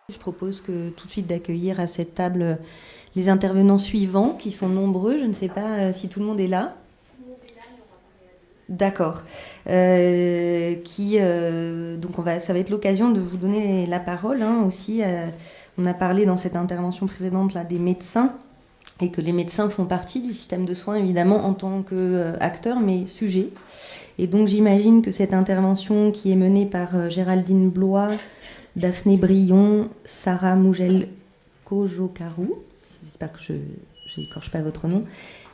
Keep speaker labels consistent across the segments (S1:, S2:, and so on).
S1: Je propose tout de suite d'accueillir à cette table les intervenants suivants, qui sont nombreux. Je ne sais pas si tout le monde est là. D'accord. Donc ça va être l'occasion de vous donner la parole aussi. On a parlé dans cette intervention précédente là, des médecins, et que les médecins font partie du système de soins, évidemment, en tant qu'acteurs, mais sujets. Et donc j'imagine que cette intervention qui est menée par Géraldine Blois, Daphné Brion, Sarah Mougel-Kojokarou, j'espère que je n'écorche pas votre nom,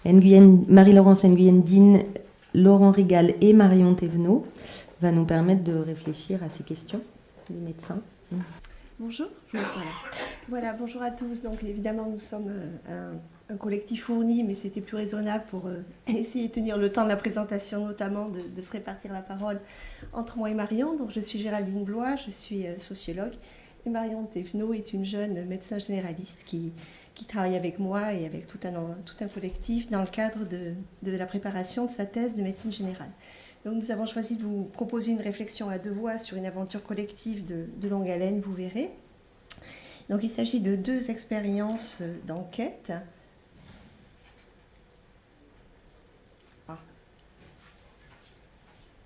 S1: Marie-Laurence Nguyen-Dine, Laurent Rigal et Marion Thévenot, va nous permettre de réfléchir à ces questions des médecins.
S2: Bonjour. Voilà, bonjour à tous. Donc évidemment, nous sommes un collectif fourni, mais c'était plus raisonnable pour essayer de tenir le temps de la présentation, notamment de se répartir la parole entre moi et Marion. Donc je suis Géraldine Blois, je suis sociologue, et Marion Thévenot est une jeune médecin généraliste qui travaille avec moi et avec tout un collectif dans le cadre de la préparation de sa thèse de médecine générale. Donc nous avons choisi de vous proposer une réflexion à deux voix sur une aventure collective de longue haleine, vous verrez. Donc il s'agit de deux expériences d'enquête.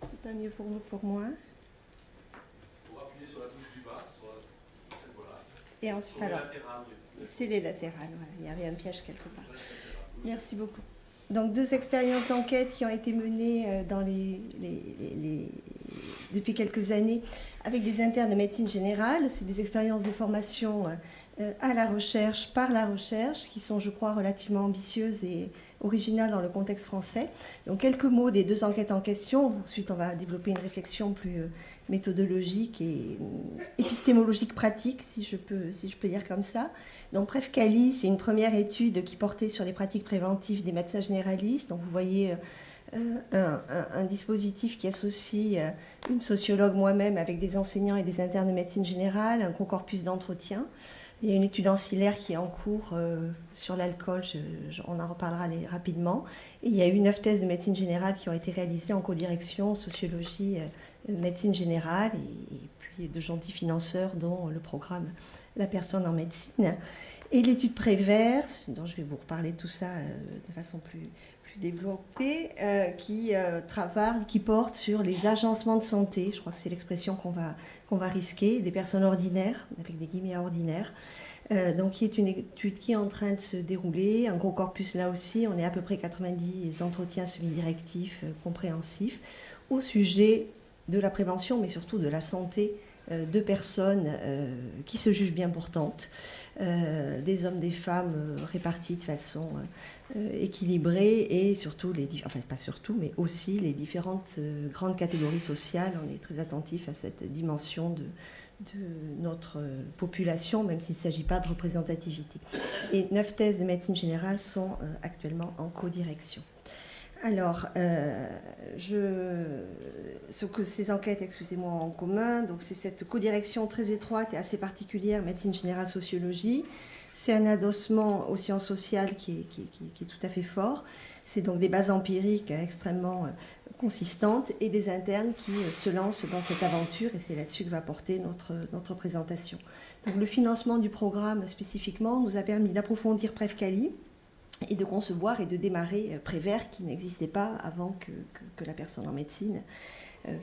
S2: C'est pas mieux pour vous, pour moi.
S3: Pour appuyer sur la touche du bas, sur cette voie-là.
S2: Et ensuite,
S3: sur
S2: alors,
S3: les latérales.
S2: c'est les latérales, voilà. Il y avait un piège quelque part. Merci beaucoup. Donc deux expériences d'enquête qui ont été menées depuis quelques années avec des internes de médecine générale. C'est des expériences de formation à la recherche, par la recherche, qui sont, je crois, relativement ambitieuses et originales dans le contexte français. Donc quelques mots des deux enquêtes en question. Ensuite, on va développer une réflexion plus méthodologique et épistémologique pratique, si je peux dire comme ça. Donc PrevCali, c'est une première étude qui portait sur les pratiques préventives des médecins généralistes. Donc vous voyez un dispositif qui associe une sociologue moi-même avec des enseignants et des internes de médecine générale, un co-corpus d'entretien. Il y a une étude ancillaire qui est en cours sur l'alcool, on en reparlera rapidement. Et il y a eu 9 thèses de médecine générale qui ont été réalisées en codirection, sociologie, médecine générale, et puis de gentils financeurs, dont le programme La personne en médecine. Et l'étude Prévert, dont je vais vous reparler de tout ça de façon plus développée, qui porte sur les agencements de santé, je crois que c'est l'expression qu'on va risquer, des personnes ordinaires, avec des guillemets ordinaires, donc qui est une étude qui est en train de se dérouler, un gros corpus là aussi, on est à peu près 90 entretiens semi-directifs, compréhensifs, au sujet de la prévention, mais surtout de la santé de personnes qui se jugent bien portantes, des hommes, des femmes répartis de façon équilibrée, et surtout, pas surtout, mais aussi les différentes grandes catégories sociales. On est très attentif à cette dimension de notre population, même s'il ne s'agit pas de représentativité. Et 9 thèses de médecine générale sont actuellement en codirection. Alors, ce que ces enquêtes, excusez-moi, ont en commun, donc c'est cette codirection très étroite et assez particulière, médecine générale, sociologie. C'est un adossement aux sciences sociales qui est tout à fait fort. C'est donc des bases empiriques extrêmement consistantes et des internes qui se lancent dans cette aventure, et c'est là-dessus que va porter notre présentation. Donc, le financement du programme spécifiquement nous a permis d'approfondir PrevCali et de concevoir et de démarrer Prévert, qui n'existait pas avant que la personne en médecine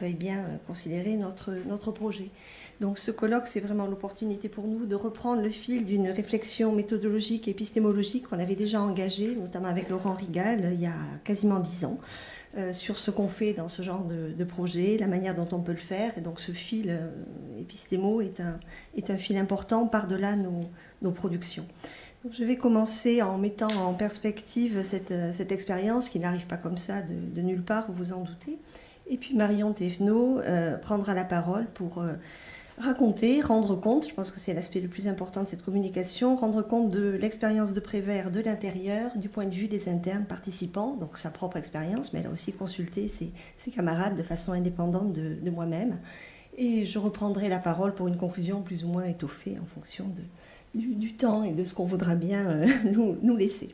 S2: veuille bien considérer notre projet. Donc ce colloque, c'est vraiment l'opportunité pour nous de reprendre le fil d'une réflexion méthodologique et épistémologique qu'on avait déjà engagée, notamment avec Laurent Rigal, il y a quasiment 10 ans, sur ce qu'on fait dans ce genre de projet, la manière dont on peut le faire. Et donc ce fil épistémo est un fil important par-delà nos productions. Donc, je vais commencer en mettant en perspective cette expérience qui n'arrive pas comme ça de nulle part, vous vous en doutez. Et puis Marion Thévenot prendra la parole pour raconter, rendre compte, je pense que c'est l'aspect le plus important de cette communication, rendre compte de l'expérience de Prévert de l'intérieur, du point de vue des internes participants, donc sa propre expérience, mais elle a aussi consulté ses camarades de façon indépendante de moi-même. Et je reprendrai la parole pour une conclusion plus ou moins étoffée en fonction du temps et de ce qu'on voudra bien nous laisser.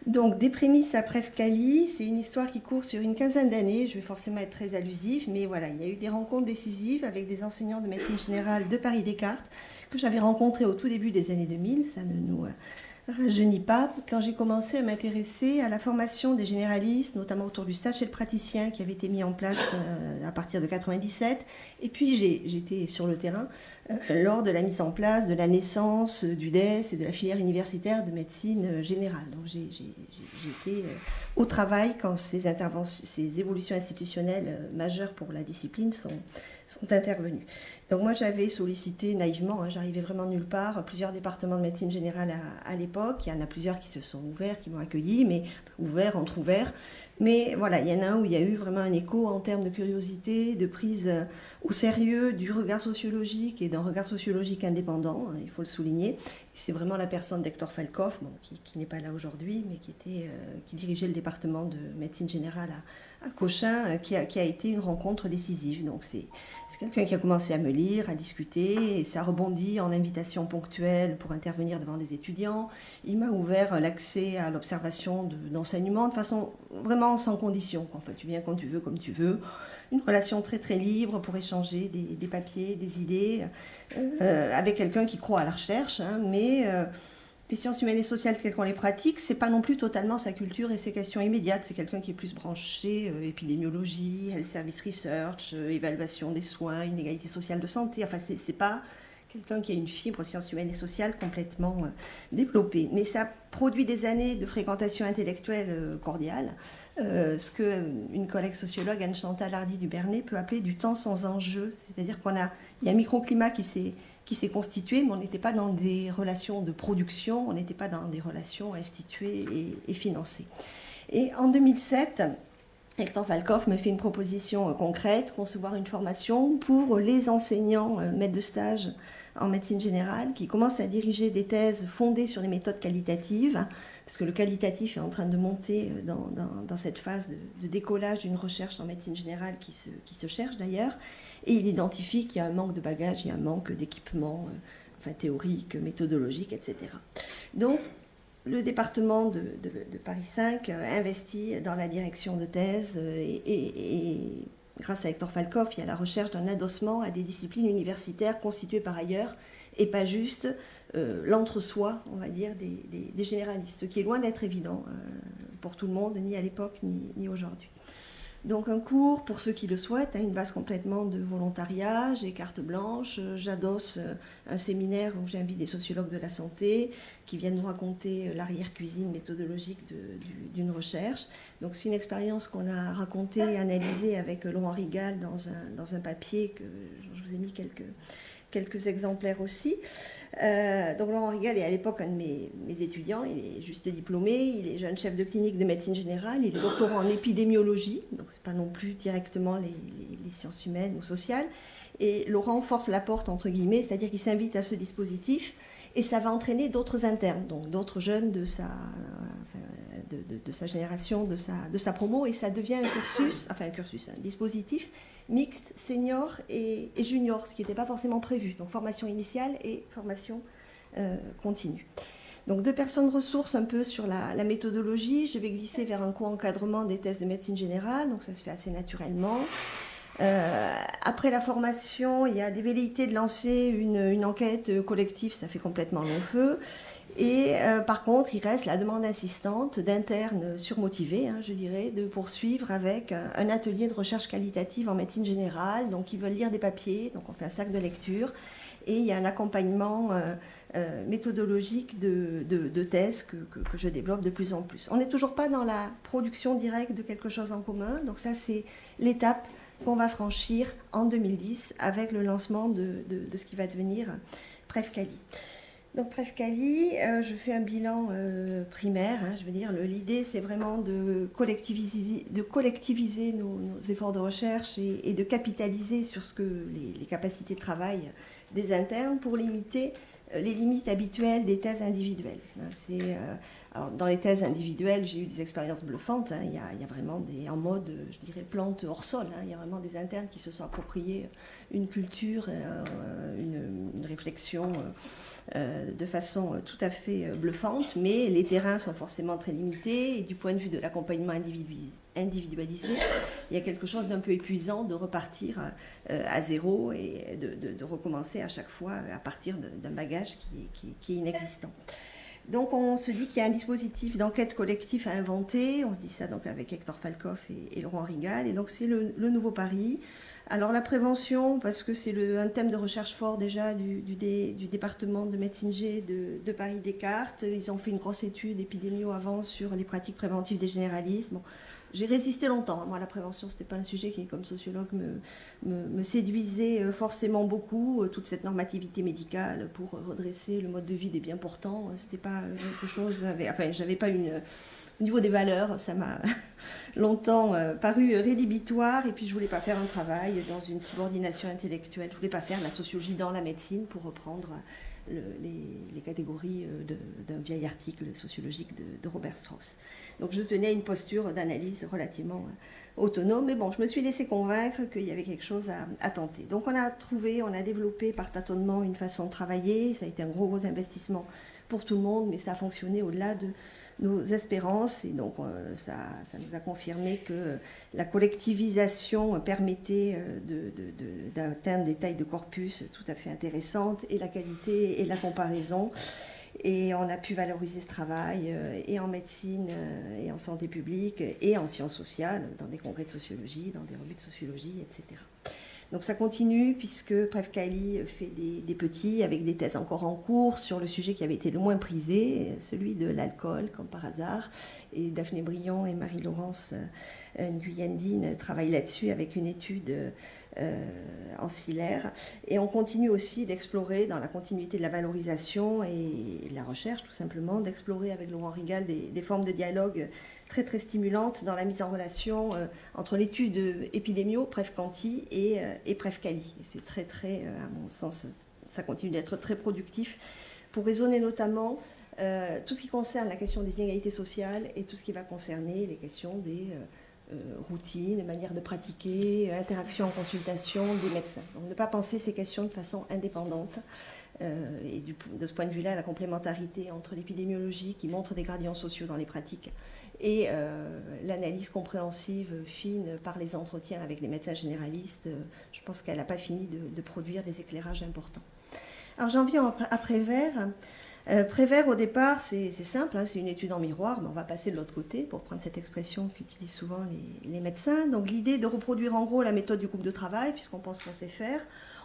S2: Donc, des prémices à PrevCali, c'est une histoire qui court sur une quinzaine d'années. Je vais forcément être très allusive, mais voilà, il y a eu des rencontres décisives avec des enseignants de médecine générale de Paris Descartes que j'avais rencontré au tout début des années 2000, ça ne nous rajeunit pas, quand j'ai commencé à m'intéresser à la formation des généralistes, notamment autour du stage chez le praticien qui avait été mis en place à partir de 97. Et puis j'étais sur le terrain lors de la mise en place de la naissance du DES et de la filière universitaire de médecine générale. Donc j'étais au travail quand ces évolutions institutionnelles majeures pour la discipline sont intervenues. Donc moi j'avais sollicité naïvement, j'arrivais vraiment nulle part, plusieurs départements de médecine générale à l'époque. Il y en a plusieurs qui se sont ouverts, qui m'ont accueilli, mais ouverts, entre-ouverts. Mais voilà, il y en a un où il y a eu vraiment un écho en termes de curiosité, de prise au sérieux du regard sociologique et d'un regard sociologique indépendant, il faut le souligner. Et c'est vraiment la personne d'Hector Falcoff, qui n'est pas là aujourd'hui, mais qui dirigeait le département de médecine générale à Cochin, qui a été une rencontre décisive. Donc c'est quelqu'un qui a commencé à me lire, à discuter, et ça rebondit en invitations ponctuelles pour intervenir devant des étudiants. Il m'a ouvert l'accès à l'observation d'enseignement de façon vraiment sans condition. Enfin, tu viens quand tu veux, comme tu veux. Une relation très très libre pour échanger des papiers, des idées, avec quelqu'un qui croit à la recherche, mais les sciences humaines et sociales telles qu'on les pratique, c'est pas non plus totalement sa culture et ses questions immédiates. C'est quelqu'un qui est plus branché épidémiologie, health service research, évaluation des soins, inégalité sociale de santé. Enfin, c'est pas quelqu'un qui a une fibre sciences humaines et sociales complètement développée. Mais ça produit des années de fréquentation intellectuelle cordiale, ce qu'une collègue sociologue, Anne-Chantal Hardy-Dubernay, peut appeler du temps sans enjeu. C'est-à-dire il y a un microclimat qui s'est constitué, mais on n'était pas dans des relations de production, on n'était pas dans des relations instituées et financées. Et en 2007, Hector Falcoff me fait une proposition concrète, concevoir une formation pour les enseignants maîtres de stage en médecine générale qui commencent à diriger des thèses fondées sur les méthodes qualitatives, parce que le qualitatif est en train de monter dans cette phase de décollage d'une recherche en médecine générale qui se cherche d'ailleurs, et il identifie qu'il y a un manque de bagages, il y a un manque d'équipement théorique, méthodologique, etc. Donc, le département de Paris 5 investit dans la direction de thèse et grâce à Hector Falcoff, il y a la recherche d'un adossement à des disciplines universitaires constituées par ailleurs et pas juste l'entre-soi, on va dire, des généralistes, ce qui est loin d'être évident pour tout le monde, ni à l'époque ni aujourd'hui. Donc un cours, pour ceux qui le souhaitent, une base complètement de volontariat, j'ai carte blanche, j'adosse un séminaire où j'invite des sociologues de la santé qui viennent nous raconter l'arrière-cuisine méthodologique d'une recherche. Donc c'est une expérience qu'on a racontée et analysée avec Laurent Rigal dans un papier que je vous ai mis quelques exemplaires aussi. Donc Laurent Rigal est à l'époque un de mes étudiants, il est juste diplômé, il est jeune chef de clinique de médecine générale, il est doctorant en épidémiologie, donc c'est pas non plus directement les sciences humaines ou sociales. Et Laurent force la porte, entre guillemets, c'est-à-dire qu'il s'invite à ce dispositif et ça va entraîner d'autres internes, donc d'autres jeunes de sa génération, de sa promo, et ça devient un dispositif mixte, senior et junior, ce qui n'était pas forcément prévu. Donc formation initiale et formation continue. Donc 2 personnes ressources un peu sur la méthodologie. Je vais glisser vers un co-encadrement des thèses de médecine générale, donc ça se fait assez naturellement. Après la formation, il y a des velléités de lancer une enquête collective, ça fait complètement long feu. Et par contre, il reste la demande insistante d'internes surmotivés, je dirais, de poursuivre avec un atelier de recherche qualitative en médecine générale. Donc, ils veulent lire des papiers, donc on fait un sac de lecture. Et il y a un accompagnement méthodologique de thèses que je développe de plus en plus. On n'est toujours pas dans la production directe de quelque chose en commun. Donc ça, c'est l'étape qu'on va franchir en 2010 avec le lancement de ce qui va devenir PrefCali. Donc PrefCali, je fais un bilan primaire, je veux dire, l'idée c'est vraiment de collectiviser nos efforts de recherche et de capitaliser sur ce que les capacités de travail des internes pour limiter les limites habituelles des thèses individuelles. C'est Alors, dans les thèses individuelles, j'ai eu des expériences bluffantes. Hein. Il y a vraiment en mode, je dirais, plante hors sol. Hein. Il y a vraiment des internes qui se sont appropriés une culture, une réflexion de façon tout à fait bluffante. Mais les terrains sont forcément très limités. Et du point de vue de l'accompagnement individualisé, il y a quelque chose d'un peu épuisant de repartir à zéro et de recommencer à chaque fois à partir d'un bagage qui est inexistant. Donc on se dit qu'il y a un dispositif d'enquête collectif à inventer, on se dit ça donc avec Hector Falcoff et Laurent Rigal, et donc c'est le nouveau pari. Alors la prévention, parce que c'est un thème de recherche fort déjà du département de médecine G de Paris-Descartes, ils ont fait une grosse étude épidémio avant sur les pratiques préventives des généralistes. Bon, j'ai résisté longtemps. Moi, la prévention, ce n'était pas un sujet qui, comme sociologue, me séduisait forcément beaucoup. Toute cette normativité médicale pour redresser le mode de vie des bien portants, c'était pas quelque chose... Enfin, j'avais pas une... Au niveau des valeurs, ça m'a longtemps paru rédhibitoire. Et puis, je voulais pas faire un travail dans une subordination intellectuelle. Je voulais pas faire la sociologie dans la médecine, pour reprendre les catégories d'un vieil article sociologique de Robert Strauss. Donc je tenais une posture d'analyse relativement autonome, mais bon, je me suis laissée convaincre qu'il y avait quelque chose à tenter. Donc on a développé par tâtonnement une façon de travailler, ça a été un gros investissement pour tout le monde, mais ça a fonctionné au-delà de nos espérances, et donc ça nous a confirmé que la collectivisation permettait d'atteindre des tailles de corpus tout à fait intéressantes, et la qualité et la comparaison, et on a pu valoriser ce travail et en médecine et en santé publique et en sciences sociales, dans des congrès de sociologie, dans des revues de sociologie, etc. Donc ça continue, puisque Prevkali fait des petits avec des thèses encore en cours sur le sujet qui avait été le moins prisé, celui de l'alcool, comme par hasard. Et Daphné Brion et Marie-Laurence Nguyendine travaillent là-dessus avec une étude ancillaire. Et on continue aussi d'explorer, dans la continuité de la valorisation et de la recherche tout simplement, d'explorer avec Laurent Rigal des formes de dialogue très très stimulantes dans la mise en relation entre l'étude épidémio, Prevcanti, et Prevkali. Et c'est très très, à mon sens, ça continue d'être très productif pour raisonner notamment tout ce qui concerne la question des inégalités sociales et tout ce qui va concerner les questions des routines, manières de pratiquer, interaction en consultation des médecins. Donc ne pas penser ces questions de façon indépendante. Et de ce point de vue-là, la complémentarité entre l'épidémiologie qui montre des gradients sociaux dans les pratiques et l'analyse compréhensive fine par les entretiens avec les médecins généralistes, je pense qu'elle n'a pas fini de produire des éclairages importants. Alors j'en viens à Prévert. Prévert, au départ, c'est simple, hein, c'est une étude en miroir, mais on va passer de l'autre côté, pour prendre cette expression qu'utilisent souvent les médecins. Donc l'idée de reproduire en gros la méthode du groupe de travail, puisqu'on pense qu'on sait faire.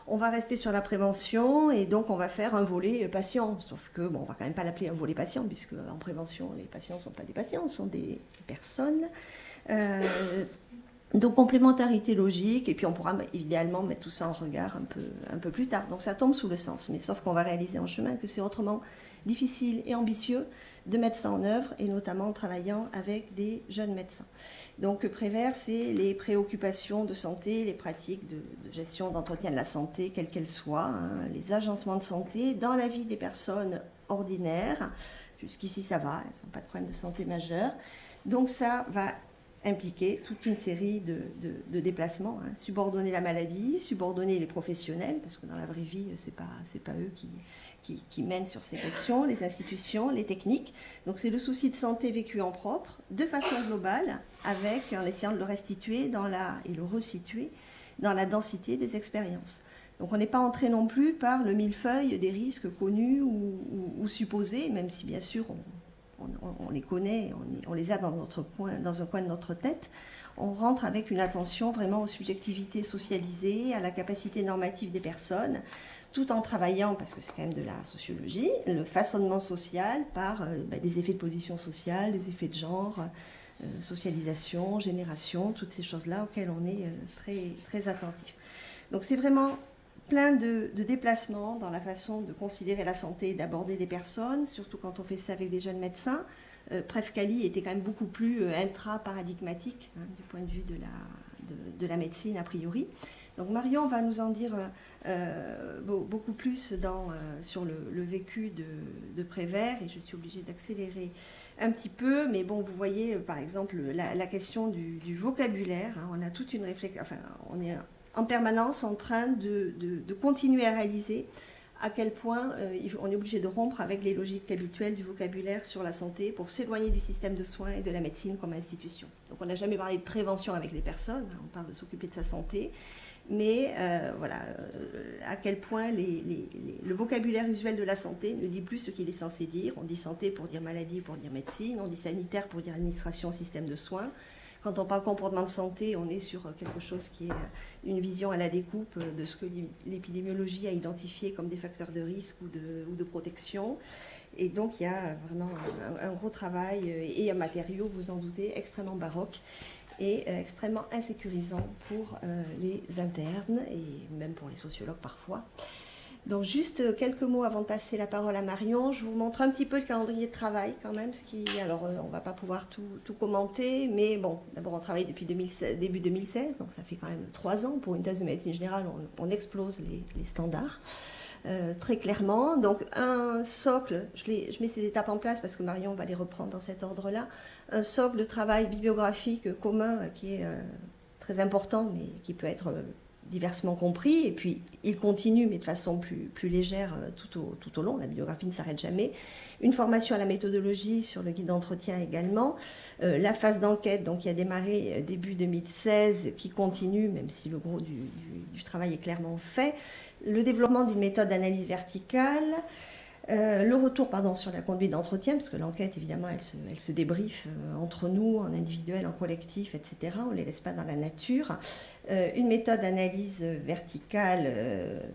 S2: On va rester sur la prévention, et donc on va faire un volet patient. Sauf que, bon, on va quand même pas l'appeler un volet patient, puisque en prévention, les patients ne sont pas des patients, ce sont des personnes. Donc complémentarité logique, et puis on pourra idéalement mettre tout ça en regard un peu plus tard. Donc ça tombe sous le sens, mais sauf qu'on va réaliser en chemin que c'est autrement difficile et ambitieux de mettre ça en œuvre, et notamment en travaillant avec des jeunes médecins. Donc Prévert, c'est les préoccupations de santé, les pratiques de gestion d'entretien de la santé, quelles qu'elles soient, hein, les agencements de santé dans la vie des personnes ordinaires. Jusqu'ici ça va, elles n'ont pas de problème de santé majeur. Donc ça va impliquer toute une série de déplacements, hein. Subordonner la maladie, subordonner les professionnels, parce que dans la vraie vie, c'est pas eux qui mènent sur ces questions, les institutions, les techniques. Donc c'est le souci de santé vécu en propre, de façon globale, en essayant de le restituer et le resituer dans la densité des expériences. Donc on n'est pas entré non plus par le millefeuille des risques connus ou supposés, même si bien sûr on les connaît, on les a dans un coin de notre tête. On rentre avec une attention vraiment aux subjectivités socialisées, à la capacité normative des personnes, tout en travaillant, parce que c'est quand même de la sociologie, le façonnement social par des effets de position sociale, des effets de genre, socialisation, génération, toutes ces choses-là auxquelles on est très, très attentif. Donc c'est vraiment plein de déplacements dans la façon de considérer la santé et d'aborder des personnes, surtout quand on fait ça avec des jeunes médecins. Prevkali était quand même beaucoup plus intra-paradigmatique, hein, du point de vue de la médecine a priori. Donc Marion va nous en dire beaucoup plus sur le vécu de Prévert, et je suis obligée d'accélérer un petit peu, mais bon, vous voyez par exemple la question du vocabulaire, hein. On a toute une réflexion, enfin on est en permanence en train de continuer à réaliser à quel point on est obligé de rompre avec les logiques habituelles du vocabulaire sur la santé pour s'éloigner du système de soins et de la médecine comme institution. Donc on n'a jamais parlé de prévention avec les personnes, on parle de s'occuper de sa santé, mais à quel point le vocabulaire usuel de la santé ne dit plus ce qu'il est censé dire. On dit santé pour dire maladie, pour dire médecine, on dit sanitaire pour dire administration, système de soins. Quand on parle comportement de santé, on est sur quelque chose qui est une vision à la découpe de ce que l'épidémiologie a identifié comme des facteurs de risque ou de protection. Et donc il y a vraiment un gros travail et un matériau, vous en doutez, extrêmement baroque et extrêmement insécurisant pour les internes et même pour les sociologues parfois. Donc juste quelques mots avant de passer la parole à Marion. Je vous montre un petit peu le calendrier de travail quand même. Alors on ne va pas pouvoir tout commenter, mais bon, d'abord on travaille depuis début 2016, donc ça fait quand même 3 ans. Pour une thèse de médecine générale, on explose les standards. Très clairement. Donc un socle, je mets ces étapes en place parce que Marion va les reprendre dans cet ordre-là. Un socle de travail bibliographique commun qui est très important, mais qui peut être diversement compris, et puis il continue, mais de façon plus légère tout au long. La bibliographie ne s'arrête jamais. Une formation à la méthodologie sur le guide d'entretien également. La phase d'enquête, donc, qui a démarré début 2016, qui continue, même si le gros du travail est clairement fait. Le développement d'une méthode d'analyse verticale. Le retour sur la conduite d'entretien, parce que l'enquête, évidemment, elle se débriefe entre nous, en individuel, en collectif, etc. On ne les laisse pas dans la nature. Une méthode d'analyse verticale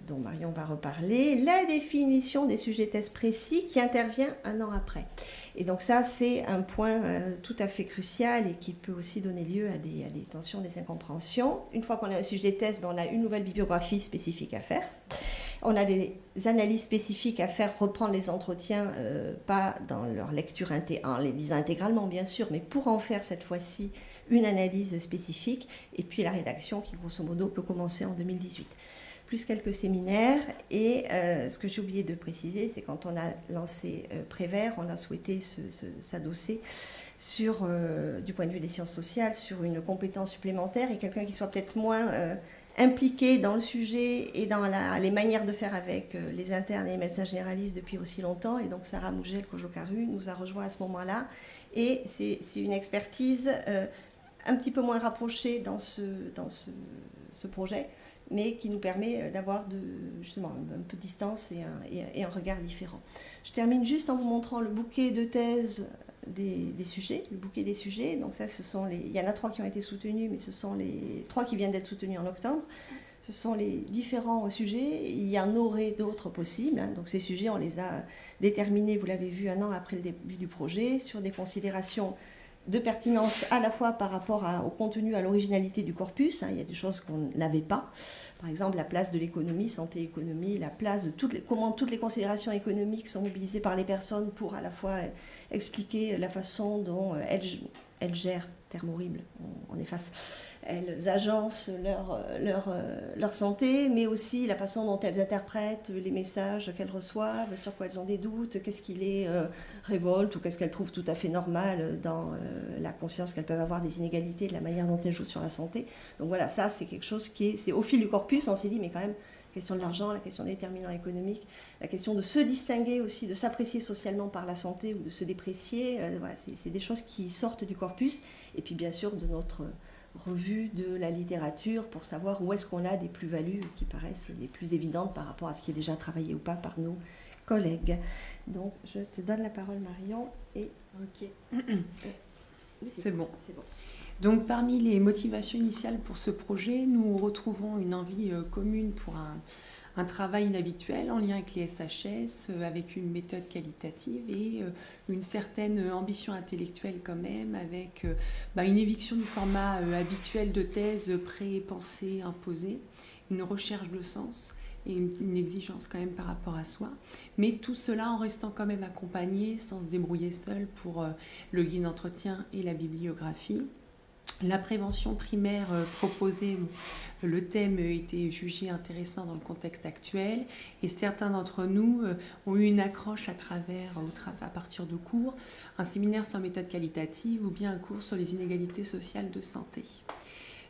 S2: dont Marion va reparler. La définition des sujets tests précis qui intervient 1 an après. Et donc ça, c'est un point tout à fait crucial et qui peut aussi donner lieu à des tensions, des incompréhensions. Une fois qu'on a un sujet test, on a une nouvelle bibliographie spécifique à faire. On a des analyses spécifiques à faire, reprendre les entretiens, pas dans leur lecture en les lisant intégralement bien sûr, mais pour en faire cette fois-ci une analyse spécifique, et puis la rédaction qui grosso modo peut commencer en 2018. Plus quelques séminaires, et ce que j'ai oublié de préciser, c'est quand on a lancé Prévert, on a souhaité s'adosser sur, du point de vue des sciences sociales, sur une compétence supplémentaire et quelqu'un qui soit peut-être moins impliqué dans le sujet et dans les manières de faire avec les internes et les médecins généralistes depuis aussi longtemps. Et donc Sarah Mougel-Kojokaru nous a rejoint à ce moment-là, et c'est une expertise un petit peu moins rapprochée dans ce projet, mais qui nous permet d'avoir justement un peu de distance et un regard différent. Je termine juste en vous montrant le bouquet de thèses des sujets, le bouquet des sujets. Donc ça, il y en a 3 qui ont été soutenus, mais ce sont les 3 qui viennent d'être soutenus en octobre. Ce sont les différents sujets. Il y en aurait d'autres possibles, hein. Donc ces sujets, on les a déterminés, vous l'avez vu, 1 an après le début du projet, sur des considérations de pertinence à la fois par rapport au contenu, à l'originalité du corpus, hein. Il y a des choses qu'on n'avait pas. Par exemple, la place de l'économie, santé-économie, la place de comment toutes les considérations économiques sont mobilisées par les personnes pour à la fois expliquer la façon dont elles gèrent, terme horrible, on efface, elles agencent leur santé, mais aussi la façon dont elles interprètent les messages qu'elles reçoivent, sur quoi elles ont des doutes, qu'est-ce qui les révolte ou qu'est-ce qu'elles trouvent tout à fait normal dans la conscience qu'elles peuvent avoir des inégalités, de la manière dont elles jouent sur la santé. Donc voilà, ça c'est quelque chose c'est au fil du corpus, on s'est dit mais quand même, la question de l'argent, la question des déterminants économiques, la question de se distinguer aussi, de s'apprécier socialement par la santé ou de se déprécier, voilà, c'est des choses qui sortent du corpus, et puis bien sûr de notre revue de la littérature pour savoir où est-ce qu'on a des plus-values qui paraissent les plus évidentes par rapport à ce qui est déjà travaillé ou pas par nos collègues. Donc je te donne la parole, Marion. Et...
S4: Ok.
S2: Oui,
S4: c'est bon.
S2: C'est bon.
S4: Donc parmi les motivations initiales pour ce projet, nous retrouvons une envie commune pour un travail inhabituel en lien avec les SHS, avec une méthode qualitative et une certaine ambition intellectuelle quand même, avec une éviction du format habituel de thèse pré-pensée, imposée, une recherche de sens et une exigence quand même par rapport à soi. Mais tout cela en restant quand même accompagné, sans se débrouiller seul pour le guide d'entretien et la bibliographie. La prévention primaire proposée, le thème était jugé intéressant dans le contexte actuel et certains d'entre nous ont eu une accroche à partir de cours, un séminaire sur la méthode qualitative ou bien un cours sur les inégalités sociales de santé.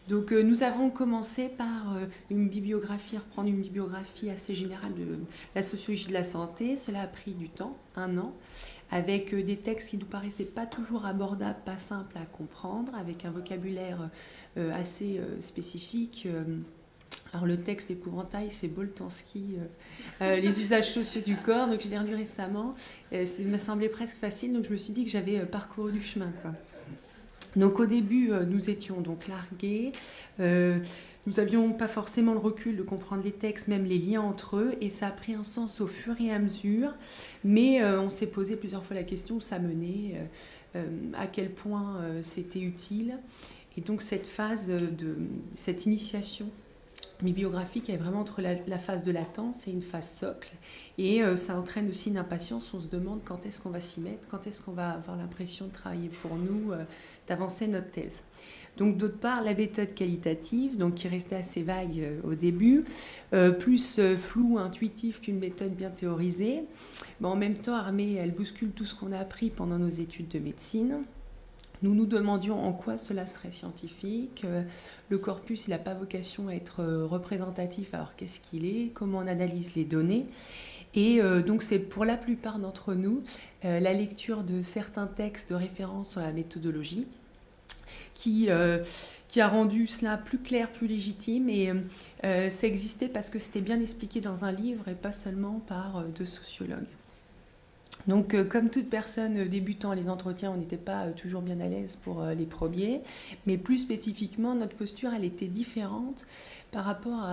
S4: Donc nous avons commencé par reprendre une bibliographie assez générale de la sociologie de la santé. Cela a pris du temps, 1 an, avec des textes qui nous paraissaient pas toujours abordables, pas simples à comprendre, avec un vocabulaire assez spécifique. Alors le texte épouvantail, c'est Boltanski, les usages sociaux du corps, donc je l'ai relu récemment. Ça m'a semblé presque facile, donc je me suis dit que j'avais parcouru du chemin, quoi. Donc au début, nous étions donc largués, nous n'avions pas forcément le recul de comprendre les textes, même les liens entre eux, et ça a pris un sens au fur et à mesure, mais on s'est posé plusieurs fois la question où ça menait, à quel point c'était utile, et donc cette phase cette initiation bibliographique est vraiment entre la phase de latence et une phase socle, et ça entraîne aussi une impatience. On se demande quand est-ce qu'on va s'y mettre, quand est-ce qu'on va avoir l'impression de travailler pour nous, d'avancer notre thèse. Donc d'autre part, la méthode qualitative, donc qui restait assez vague au début, plus floue, intuitive qu'une méthode bien théorisée. Mais en même temps, elle bouscule tout ce qu'on a appris pendant nos études de médecine. Nous nous demandions en quoi cela serait scientifique. Le corpus, il n'a pas vocation à être représentatif, alors qu'est-ce qu'il est, comment on analyse les données. Et donc c'est pour la plupart d'entre nous la lecture de certains textes de référence sur la méthodologie qui a rendu cela plus clair, plus légitime, et ça existait parce que c'était bien expliqué dans un livre et pas seulement par 2 sociologues. Donc, comme toute personne débutant les entretiens, on n'était pas toujours bien à l'aise pour les premiers, mais plus spécifiquement, notre posture, elle était différente par rapport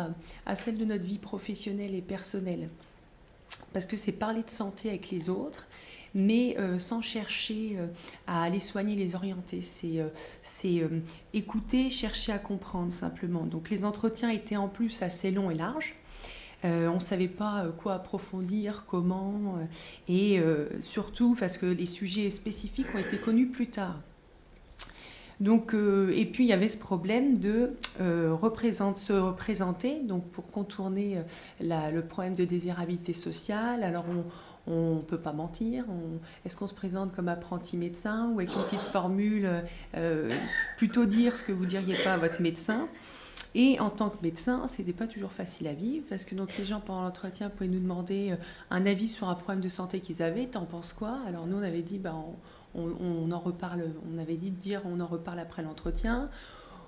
S4: à celle de notre vie professionnelle et personnelle. Parce que c'est parler de santé avec les autres, mais sans chercher à les soigner, les orienter. C'est écouter, chercher à comprendre simplement. Donc, les entretiens étaient en plus assez longs et larges. On ne savait pas quoi approfondir, comment, et surtout parce que les sujets spécifiques ont été connus plus tard. Donc, et puis il y avait ce problème de se représenter, donc pour contourner le problème de désirabilité sociale. Alors on ne peut pas mentir, est-ce qu'on se présente comme apprenti médecin ou avec une petite formule, plutôt dire ce que vous ne diriez pas à votre médecin. Et en tant que médecin, ce n'était pas toujours facile à vivre, parce que donc les gens pendant l'entretien pouvaient nous demander un avis sur un problème de santé qu'ils avaient. T'en penses quoi? Alors nous on avait dit on en reparle. On avait dit de dire on en reparle après l'entretien.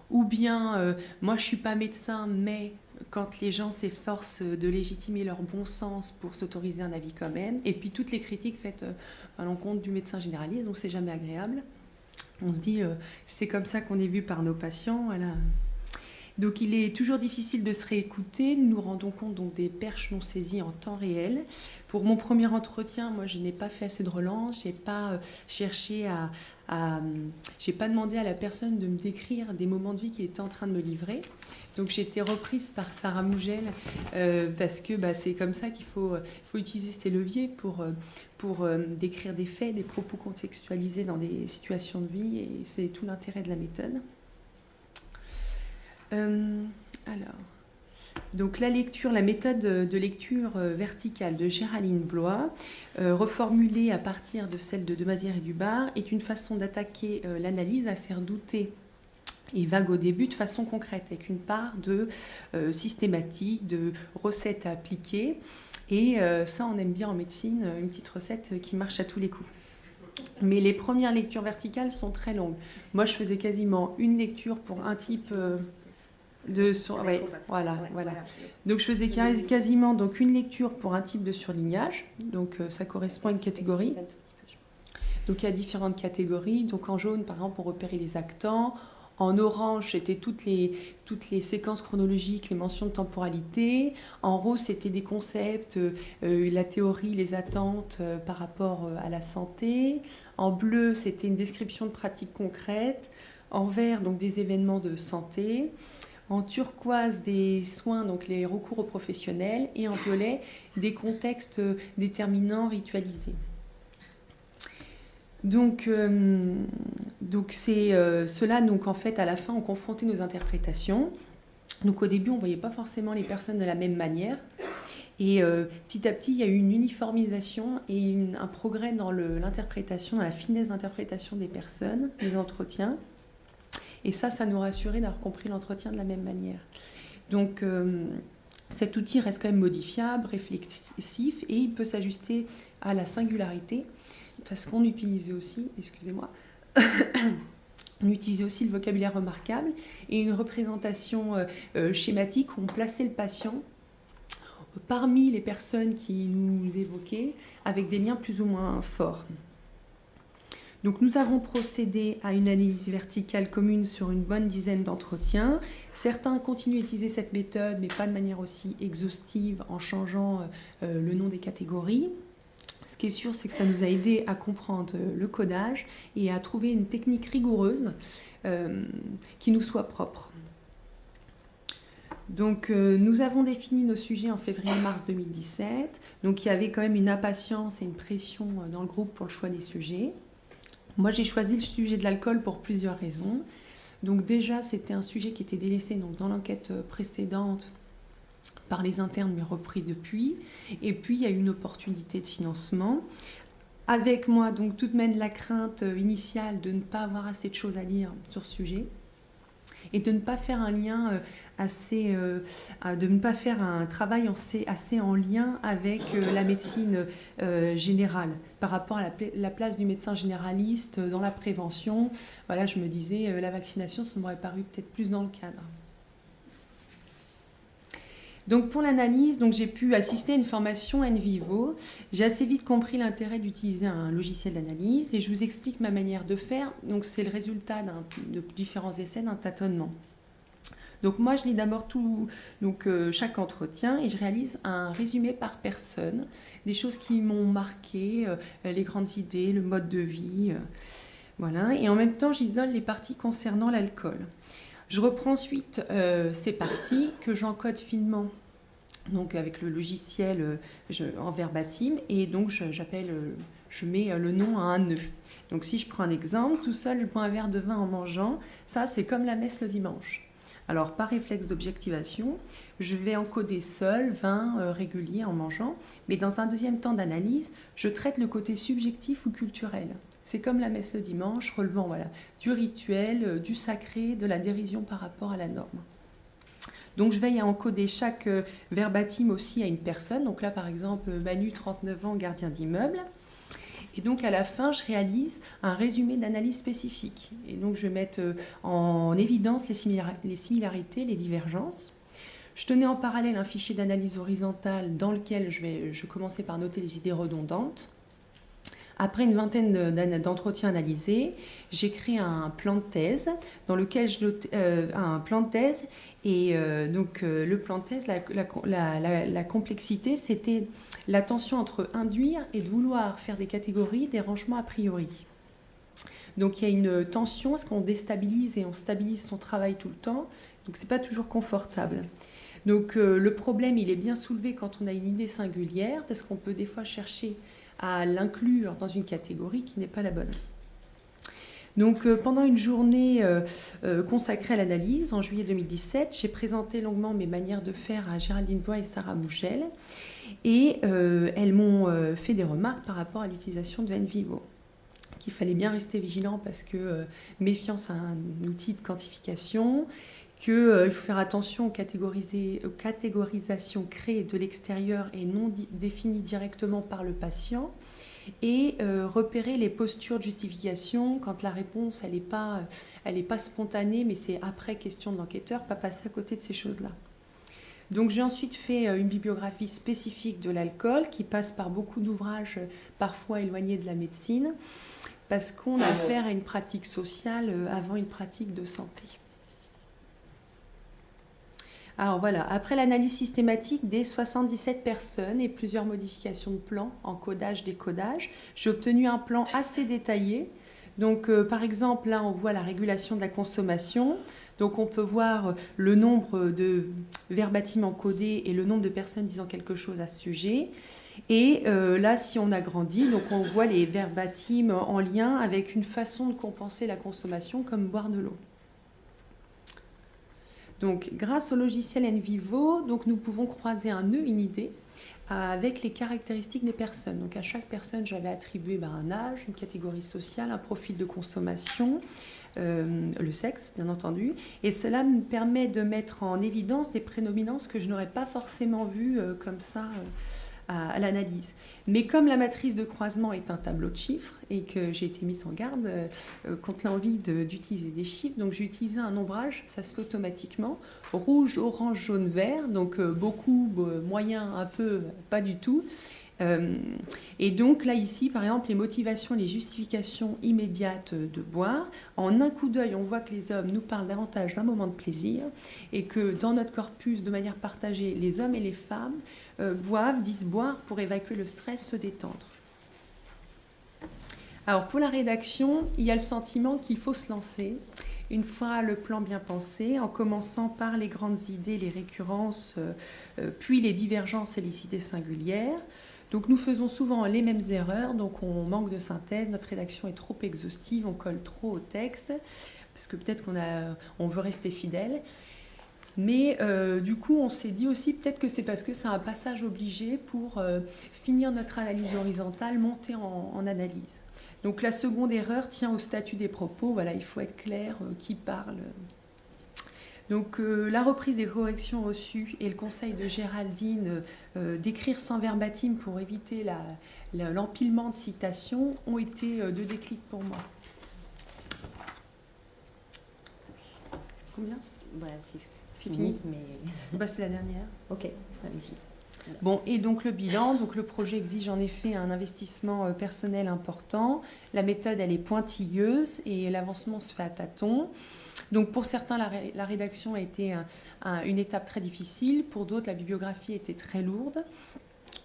S4: Ou bien moi je suis pas médecin, mais quand les gens s'efforcent de légitimer leur bon sens pour s'autoriser un avis quand même. Et puis toutes les critiques faites à l'encontre du médecin généraliste, donc c'est jamais agréable. On se dit c'est comme ça qu'on est vu par nos patients. Voilà. Donc il est toujours difficile de se réécouter. Nous nous rendons compte donc des perches non saisies en temps réel. Pour mon premier entretien, moi je n'ai pas fait assez de relance, j'ai pas cherché j'ai pas demandé à la personne de me décrire des moments de vie qu'il était en train de me livrer. Donc j'ai été reprise par Sarah Mougel parce que c'est comme ça qu'il faut utiliser ces leviers pour décrire des faits, des propos contextualisés dans des situations de vie, et c'est tout l'intérêt de la méthode. Donc la méthode de lecture verticale de Géraldine Blois, reformulée à partir de celle de Demazière et Dubar, est une façon d'attaquer l'analyse assez redoutée et vague au début de façon concrète, avec une part de systématique, de recettes à appliquer. Et ça, on aime bien en médecine, une petite recette qui marche à tous les coups. Mais les premières lectures verticales sont très longues. Moi, je faisais quasiment une lecture pour un type... voilà. Donc je faisais quasiment donc une lecture pour un type de surlignage, donc ça correspond à une catégorie. Donc il y a différentes catégories. Donc en jaune par exemple pour repérer les actants, en orange c'était toutes les séquences chronologiques, les mentions de temporalité. En rose c'était des concepts, la théorie, les attentes par rapport à la santé. En bleu c'était une description de pratiques concrètes. En vert donc des événements de santé. En turquoise, des soins, donc les recours aux professionnels, et en violet, des contextes déterminants ritualisés. Donc Donc c'est cela, donc en fait à la fin on confrontait nos interprétations. Donc au début on ne voyait pas forcément les personnes de la même manière. Et petit à petit il y a eu une uniformisation et un progrès dans l'interprétation, dans la finesse d'interprétation des personnes, des entretiens. Et ça nous rassurait d'avoir compris l'entretien de la même manière. Donc cet outil reste quand même modifiable, réflexif et il peut s'ajuster à la singularité parce qu'on utilisait aussi, excusez-moi, on utilisait aussi le vocabulaire remarquable et une représentation schématique où on plaçait le patient parmi les personnes qui nous évoquaient avec des liens plus ou moins forts. Donc nous avons procédé à une analyse verticale commune sur une bonne dizaine d'entretiens. Certains continuent à utiliser cette méthode, mais pas de manière aussi exhaustive en changeant le nom des catégories. Ce qui est sûr, c'est que ça nous a aidé à comprendre le codage et à trouver une technique rigoureuse qui nous soit propre. Donc nous avons défini nos sujets en février-mars 2017. Donc il y avait quand même une impatience et une pression dans le groupe pour le choix des sujets. Moi, j'ai choisi le sujet de l'alcool pour plusieurs raisons. Donc déjà, c'était un sujet qui était délaissé donc, dans l'enquête précédente par les internes, mais repris depuis. Et puis, il y a eu une opportunité de financement. Avec moi, donc, tout de même la crainte initiale de ne pas avoir assez de choses à dire sur ce sujet et de ne pas faire un lien de ne pas faire un travail assez en lien avec la médecine générale par rapport à la place du médecin généraliste dans la prévention. Voilà, je me disais, la vaccination, ça m'aurait paru peut-être plus dans le cadre. Donc pour l'analyse, j'ai pu assister à une formation NVivo. J'ai assez vite compris l'intérêt d'utiliser un logiciel d'analyse et je vous explique ma manière de faire. Donc c'est le résultat de différents essais, d'un tâtonnement. Donc moi je lis d'abord chaque entretien et je réalise un résumé par personne, des choses qui m'ont marqué, les grandes idées, le mode de vie, voilà. Et en même temps j'isole les parties concernant l'alcool. Je reprends ensuite ces parties que j'encode finement donc avec le logiciel en verbatim et donc je mets le nom à un nœud. Donc si je prends un exemple, tout seul je bois un verre de vin en mangeant, ça c'est comme la messe le dimanche. Alors par réflexe d'objectivation, je vais encoder seul, vin régulier en mangeant, mais dans un deuxième temps d'analyse, je traite le côté subjectif ou culturel. C'est comme la messe le dimanche, relevant du rituel, du sacré, de la dérision par rapport à la norme. Donc je veille à encoder chaque verbatim aussi à une personne. Donc là par exemple, Manu, 39 ans, gardien d'immeuble. Et donc à la fin, je réalise un résumé d'analyse spécifique. Et donc je vais mettre en évidence les similarités, les divergences. Je tenais en parallèle un fichier d'analyse horizontale dans lequel je commençais par noter les idées redondantes. Après une vingtaine d'entretiens analysés, j'ai créé un plan de thèse dans lequel je note un plan de thèse et le plan de thèse, la complexité, c'était la tension entre induire et de vouloir faire des catégories, des rangements a priori. Donc il y a une tension parce qu'on déstabilise et on stabilise son travail tout le temps, donc c'est pas toujours confortable. Donc le problème, il est bien soulevé quand on a une idée singulière parce qu'on peut des fois chercher à l'inclure dans une catégorie qui n'est pas la bonne. Donc pendant une journée consacrée à l'analyse, en juillet 2017, j'ai présenté longuement mes manières de faire à Géraldine Bois et Sarah Mougel et elles m'ont fait des remarques par rapport à l'utilisation de NVivo. Qu'il fallait bien rester vigilant parce que méfiance à un outil de quantification, qu'il faut faire attention aux catégorisations créées de l'extérieur et non définies directement par le patient, et repérer les postures de justification quand la réponse elle est pas spontanée, mais c'est après question de l'enquêteur, pas passer à côté de ces choses-là. Donc j'ai ensuite fait une bibliographie spécifique de l'alcool qui passe par beaucoup d'ouvrages parfois éloignés de la médecine, parce qu'on a affaire à une pratique sociale avant une pratique de santé. Alors voilà, après l'analyse systématique des 77 personnes et plusieurs modifications de plan, encodage, décodage, j'ai obtenu un plan assez détaillé Donc, par exemple, là, on voit la régulation de la consommation. Donc, on peut voir le nombre de verbatim encodés et le nombre de personnes disant quelque chose à ce sujet. Et là, si on agrandit, donc on voit les verbatim en lien avec une façon de compenser la consommation, comme boire de l'eau. Donc, grâce au logiciel NVivo, donc, nous pouvons croiser un nœud, une idée, avec les caractéristiques des personnes. Donc, à chaque personne, j'avais attribué un âge, une catégorie sociale, un profil de consommation, le sexe, bien entendu. Et cela me permet de mettre en évidence des prédominances que je n'aurais pas forcément vues comme ça à l'analyse. Mais comme la matrice de croisement est un tableau de chiffres et que j'ai été mise en garde contre l'envie d'utiliser des chiffres, donc j'ai utilisé un ombrage, ça se fait automatiquement, rouge, orange, jaune, vert, donc beaucoup, moyen, un peu, pas du tout. Et donc là ici par exemple les motivations, les justifications immédiates de boire, en un coup d'œil on voit que les hommes nous parlent davantage d'un moment de plaisir et que dans notre corpus de manière partagée les hommes et les femmes disent boire pour évacuer le stress, se détendre. Alors pour la rédaction il y a le sentiment qu'il faut se lancer une fois le plan bien pensé, en commençant par les grandes idées, les récurrences, puis les divergences et les idées singulières. Donc nous faisons souvent les mêmes erreurs, donc on manque de synthèse, notre rédaction est trop exhaustive, on colle trop au texte, parce que peut-être on veut rester fidèle. Mais du coup, on s'est dit aussi peut-être que c'est parce que c'est un passage obligé pour finir notre analyse horizontale, monter en analyse. Donc la seconde erreur tient au statut des propos, voilà, il faut être clair, qui parle. Donc la reprise des corrections reçues et le conseil de Géraldine d'écrire sans verbatim pour éviter l'empilement de citations ont été deux déclics pour moi. Combien ?
S1: C'est fini, mais...
S4: C'est la dernière.
S1: Ok, allez-y.
S4: Bon, et donc le bilan, donc le projet exige en effet un investissement personnel important. La méthode, elle est pointilleuse et l'avancement se fait à tâtons. Donc pour certains, la rédaction a été une étape très difficile. Pour d'autres, la bibliographie était très lourde.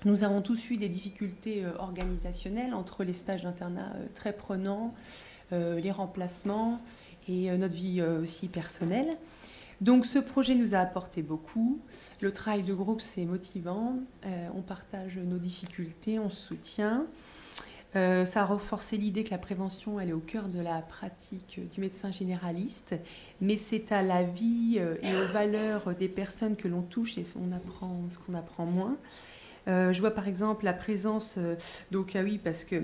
S4: Nous avons tous eu des difficultés organisationnelles entre les stages d'internat très prenants, les remplacements et notre vie aussi personnelle. Donc ce projet nous a apporté beaucoup. Le travail de groupe, c'est motivant. On partage nos difficultés, on se soutient. Ça a renforcé l'idée que la prévention, elle est au cœur de la pratique du médecin généraliste, mais c'est à la vie et aux valeurs des personnes que l'on touche et on apprend ce qu'on apprend moins. Je vois par exemple la présence, donc ah oui, parce que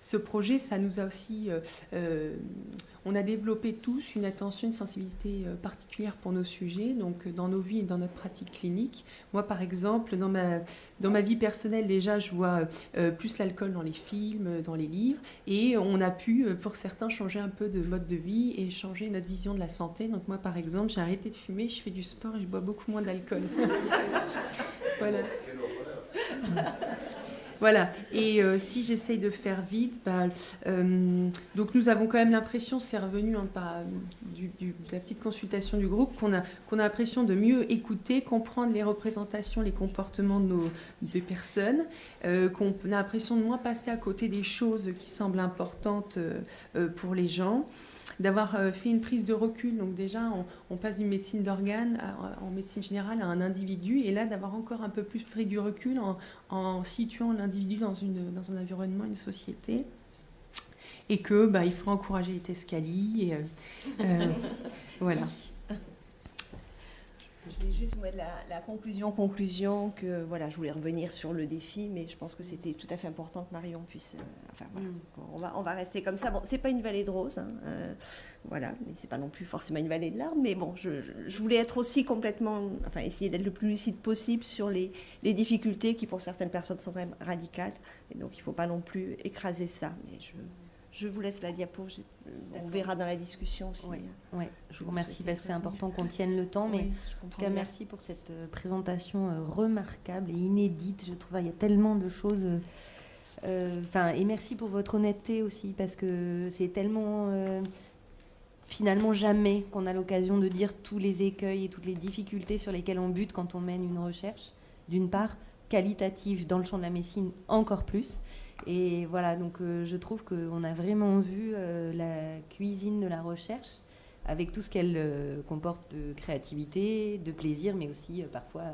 S4: ce projet, ça nous a aussi, on a développé tous une attention, une sensibilité particulière pour nos sujets, donc dans nos vies et dans notre pratique clinique. Moi par exemple, dans ma vie personnelle déjà, je vois plus l'alcool dans les films, dans les livres, et on a pu, pour certains, changer un peu de mode de vie et changer notre vision de la santé. Donc moi par exemple, j'ai arrêté de fumer, je fais du sport et je bois beaucoup moins d'alcool. Voilà. Voilà, et si j'essaye de faire vite, donc nous avons quand même l'impression, c'est revenu de la petite consultation du groupe, qu'on a l'impression de mieux écouter, comprendre les représentations, les comportements des personnes, qu'on a l'impression de moins passer à côté des choses qui semblent importantes pour les gens, d'avoir fait une prise de recul. Donc déjà, on passe d'une médecine d'organes en médecine générale à un individu, et là, d'avoir encore un peu plus pris du recul en situant l'individu dans un environnement, une société, et que il faut encourager les Tescali. Voilà.
S2: Je vais juste mettre la conclusion que voilà, je voulais revenir sur le défi, mais je pense que c'était tout à fait important que Marion puisse. On va rester comme ça. Bon, c'est pas une vallée de roses, voilà, mais c'est pas non plus forcément une vallée de larmes. Mais bon, je voulais être aussi complètement, essayer d'être le plus lucide possible sur les difficultés qui pour certaines personnes sont quand même radicales, et donc il faut pas non plus écraser ça. Mais je vous laisse la diapo, on verra dans la discussion aussi.
S1: Oui. Je vous remercie parce que c'est important qu'on tienne le temps, mais en tout cas merci pour cette présentation remarquable et inédite. Je trouve qu'il y a tellement de choses. Et merci pour votre honnêteté aussi, parce que c'est tellement finalement jamais qu'on a l'occasion de dire tous les écueils et toutes les difficultés sur lesquelles on bute quand on mène une recherche, d'une part, qualitative dans le champ de la médecine encore plus. Et voilà, donc je trouve qu'on a vraiment vu la cuisine de la recherche avec tout ce qu'elle comporte de créativité, de plaisir, mais aussi parfois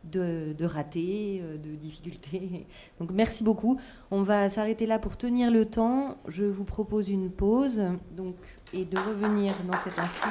S1: de ratés, de difficultés. Donc merci beaucoup. On va s'arrêter là pour tenir le temps. Je vous propose une pause et de revenir dans cet amphi.